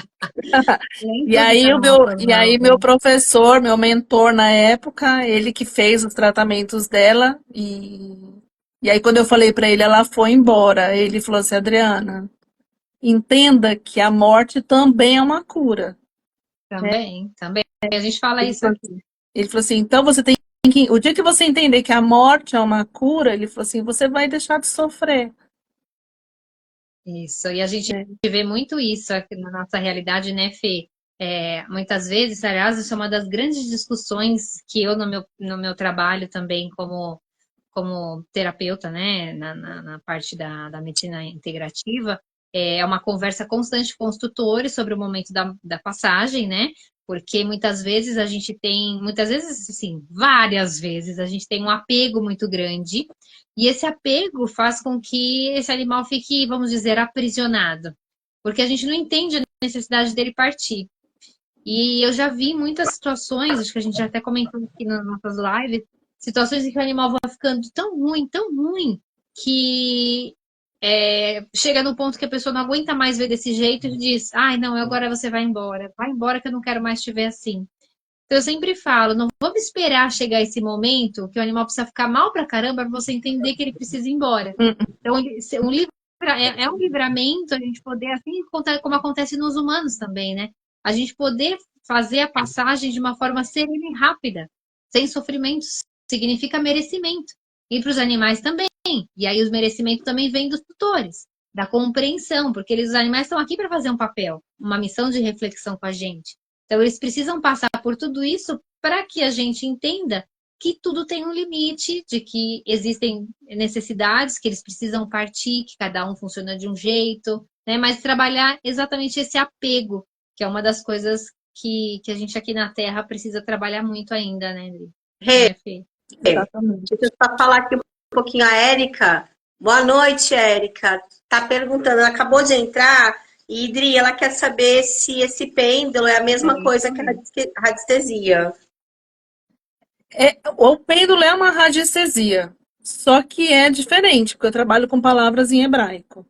Nem E tudo aí está o nas meu, nossas e aí mãos, meu né? professor, meu mentor na época, ele que fez os tratamentos dela e aí quando eu falei para ele, ela foi embora. Ele falou assim, Adriana, entenda que a morte também é uma cura, né? Também, também. A gente fala Ele isso falou aqui. assim, então você tem que, o dia que você entender que a morte é uma cura, ele falou assim, você vai deixar de sofrer, Isso. E a gente né? vê muito isso aqui na nossa realidade, né, Fê? Muitas vezes, aliás, isso é uma das grandes discussões que eu no meu trabalho também como terapeuta, né, na parte da medicina integrativa, é uma conversa constante com os tutores sobre o momento da passagem, né? Porque muitas vezes, assim, várias vezes, a gente tem um apego muito grande, e esse apego faz com que esse animal fique, vamos dizer, aprisionado, porque a gente não entende a necessidade dele partir. E eu já vi muitas situações, acho que a gente já até comentou aqui nas nossas lives, situações em que o animal vai ficando tão ruim, que chega no ponto que a pessoa não aguenta mais ver desse jeito e diz, ai, não, agora você vai embora que eu não quero mais te ver assim. Então eu sempre falo, não vamos esperar chegar esse momento que o animal precisa ficar mal pra caramba para você entender que ele precisa ir embora. Então, é um livramento a gente poder, assim como acontece nos humanos também, né? A gente poder fazer a passagem de uma forma serena e rápida, sem sofrimentos. Significa merecimento. E para os animais também. E aí os merecimentos também vêm dos tutores, da compreensão, porque os animais estão aqui para fazer um papel, uma missão de reflexão com a gente. Então eles precisam passar por tudo isso para que a gente entenda que tudo tem um limite, de que existem necessidades, que eles precisam partir, que cada um funciona de um jeito, né? Mas trabalhar exatamente esse apego, que é uma das coisas que a gente aqui na Terra precisa trabalhar muito ainda, né, Adri? Rê, Né, Fê? Exatamente. deixa eu só falar aqui um pouquinho a Érica. Boa noite, Érica. Tá perguntando, ela acabou de entrar e, Idri, ela quer saber se esse pêndulo é a mesma coisa que a radiestesia. O pêndulo é uma radiestesia, só que é diferente, porque eu trabalho com palavras em hebraico.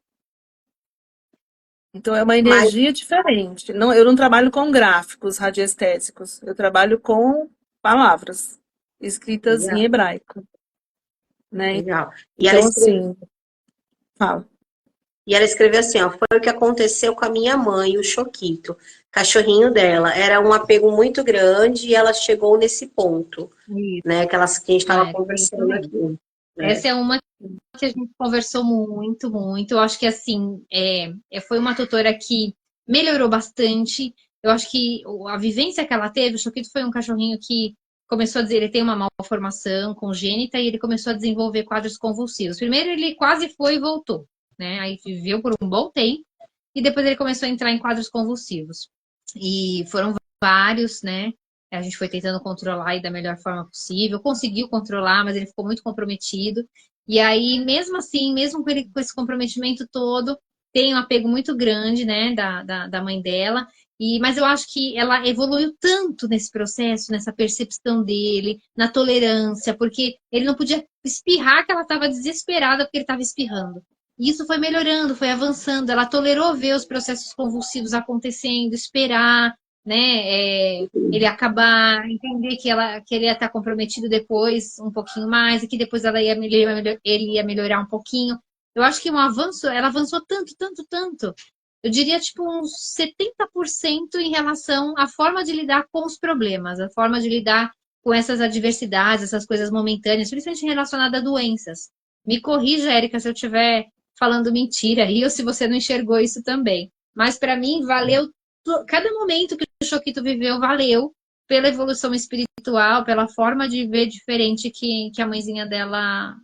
Então é uma Mas, energia diferente. Não, eu não trabalho com gráficos radiestésicos, eu trabalho com palavras escritas em legal, hebraico, né? legal. Então, assim, fala. E ela escreveu assim, ó, foi o que aconteceu com a minha mãe, o Choquito, cachorrinho dela. Era um apego muito grande e ela chegou nesse ponto, Isso, né? Que a gente estava foi isso conversando mesmo. aqui, né? Essa é uma que a gente conversou muito, muito. Eu acho que, assim, foi uma tutora que melhorou bastante. Eu acho que a vivência que ela teve, o Choquito foi um cachorrinho que começou a dizer, ele tem uma malformação congênita e ele começou a desenvolver quadros convulsivos. Primeiro ele quase foi e voltou, né? Aí viveu por um bom tempo e depois ele começou a entrar em quadros convulsivos. E foram vários, né? A gente foi tentando controlar e da melhor forma possível. Conseguiu controlar, mas ele ficou muito comprometido. E aí, mesmo assim, mesmo com esse comprometimento todo, tem um apego muito grande, né, da mãe dela. Mas eu acho que ela evoluiu tanto nesse processo, nessa percepção dele, na tolerância, porque ele não podia espirrar que ela estava desesperada porque ele estava espirrando. E isso foi melhorando, foi avançando. Ela tolerou ver os processos convulsivos acontecendo, esperar, né? Ele acabar, entender que ele ia estar comprometido depois um pouquinho mais, e que depois ele ia melhorar um pouquinho. Eu acho que ela avançou tanto, tanto, tanto. Eu diria tipo uns 70% em relação à forma de lidar com os problemas, a forma de lidar com essas adversidades, essas coisas momentâneas, principalmente relacionadas a doenças. Me corrija, Érica, se eu estiver falando mentira aí, ou se você não enxergou isso também. Mas para mim, valeu cada momento que o Choquito viveu, valeu pela evolução espiritual, pela forma de ver diferente que a mãezinha dela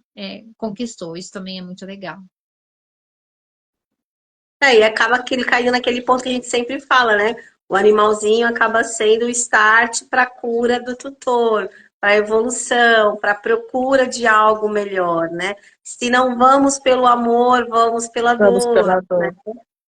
conquistou. Isso também é muito legal. E acaba que ele caiu naquele ponto que a gente sempre fala, né? O animalzinho acaba sendo o start para a cura do tutor, para a evolução, para a procura de algo melhor, né? Se não vamos pelo amor, vamos pela Vamos dor, pela né? dor.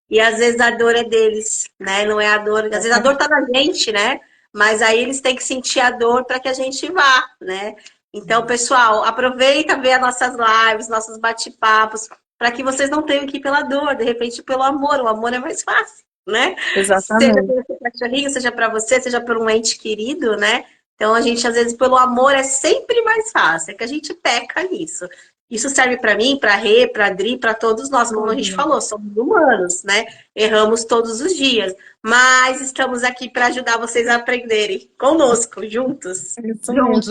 E às vezes a dor é deles, né? Não é a dor. Às vezes a dor tá na gente, né? Mas aí eles têm que sentir a dor para que a gente vá, né? Então, pessoal, aproveita ver as nossas lives, nossos bate-papos, para que vocês não tenham que ir pela dor, de repente pelo amor. O amor é mais fácil, né? Seja Exatamente. pelo seu cachorrinho, seja para você, seja por um ente querido, né? Então, a gente, às vezes, pelo amor é sempre mais fácil, é que a gente peca nisso. Isso serve para mim, para a Rê, para a Adri, para todos nós, como a gente falou, somos humanos, né? Erramos todos os dias, mas estamos aqui para ajudar vocês a aprenderem conosco, juntos. Isso mesmo. Juntos,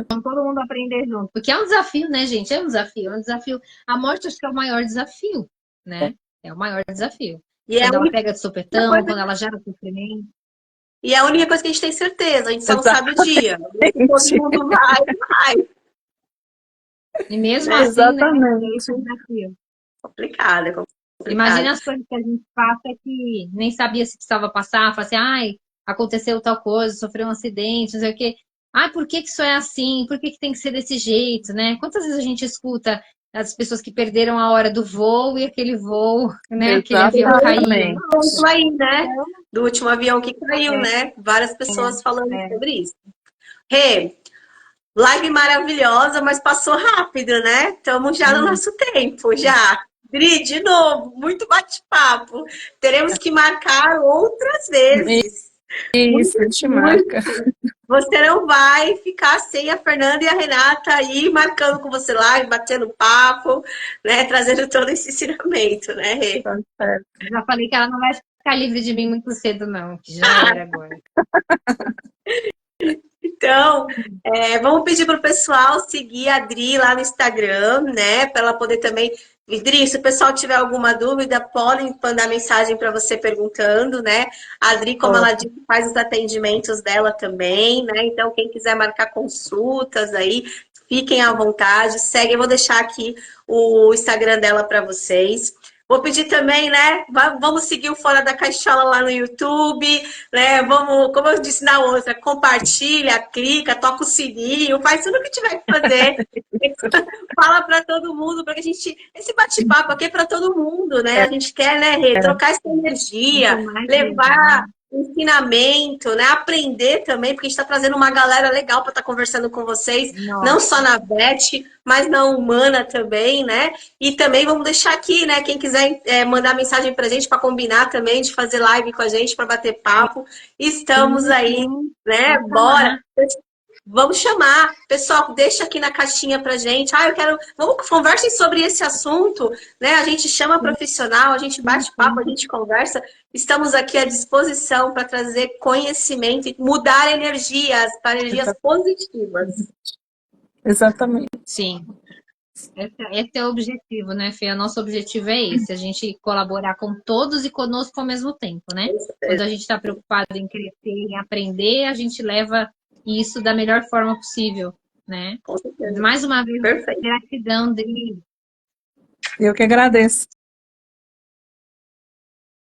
vamos todo mundo aprender junto. Porque é um desafio, né, gente? É um desafio, é um desafio. A morte acho que é o maior desafio, né? É o maior desafio. E é a Quando ela única pega de sopetão, coisa quando ela gera sofrimento. E é a única coisa que a gente tem certeza, a gente só não Exato. sabe o dia. Todo mundo vai. E mesmo Né? assim, né? Exatamente. Esse é o desafio. Complicado, é complicado. Imagina as coisas que a gente passa que nem sabia se precisava passar, fala assim, ai, aconteceu tal coisa, sofreu um acidente, não sei o quê. Ai, por que que isso é assim? Por que que tem que ser desse jeito, né? Quantas vezes a gente escuta as pessoas que perderam a hora do voo e aquele voo, né? Aquele avião caiu. Exatamente. Isso aí, né? Do último avião que caiu, né? Várias pessoas falando É. sobre isso. Rê, live maravilhosa, mas passou rápido, né? Estamos já no nosso tempo, já. Dri, de novo, muito bate-papo. Teremos que marcar outras vezes. Isso, a gente marca. Você não vai ficar sem a Fernanda e a Renata aí marcando com você live, batendo papo, né? Trazendo todo esse ensinamento, né, Rê? Tá certo. Já falei que ela não vai ficar livre de mim muito cedo, não, que já era agora. Então, vamos pedir para o pessoal seguir a Dri lá no Instagram, né? Para ela poder também. Dri, se o pessoal tiver alguma dúvida, podem mandar mensagem para você perguntando, né? A Dri, como ela disse, faz os atendimentos dela também, né? Então, quem quiser marcar consultas aí, fiquem à vontade, segue. Eu vou deixar aqui o Instagram dela para vocês. Vou pedir também, né? Vamos seguir o Fora da Caixola lá no YouTube, né? Vamos, como eu disse na outra, compartilha, clica, toca o sininho, faz tudo o que tiver que fazer. Fala para todo mundo, para que a gente. Esse bate-papo aqui é para todo mundo, né? A gente quer, né, trocar essa energia, levar ensinamento, né? Aprender também, porque a gente está trazendo uma galera legal para estar conversando com vocês, não só na Beth, mas na Humana também, né? E também vamos deixar aqui, né? Quem quiser mandar mensagem pra gente para combinar também, de fazer live com a gente, para bater papo, estamos aí, né? Bora! Vamos chamar. Pessoal, deixa aqui na caixinha pra gente. Eu quero. Vamos, conversem sobre esse assunto, né? A gente chama profissional, a gente bate papo, a gente conversa. Estamos aqui à disposição para trazer conhecimento e mudar energias para energias positivas. Exatamente. Sim. Esse é o objetivo, né, Fê? O nosso objetivo é esse, a gente colaborar com todos e conosco ao mesmo tempo, né? Quando a gente está preocupado em crescer, em aprender, a gente leva isso da melhor forma possível, né? Com certeza. Mais uma vez, Perfeito. gratidão, Dri. Eu que agradeço.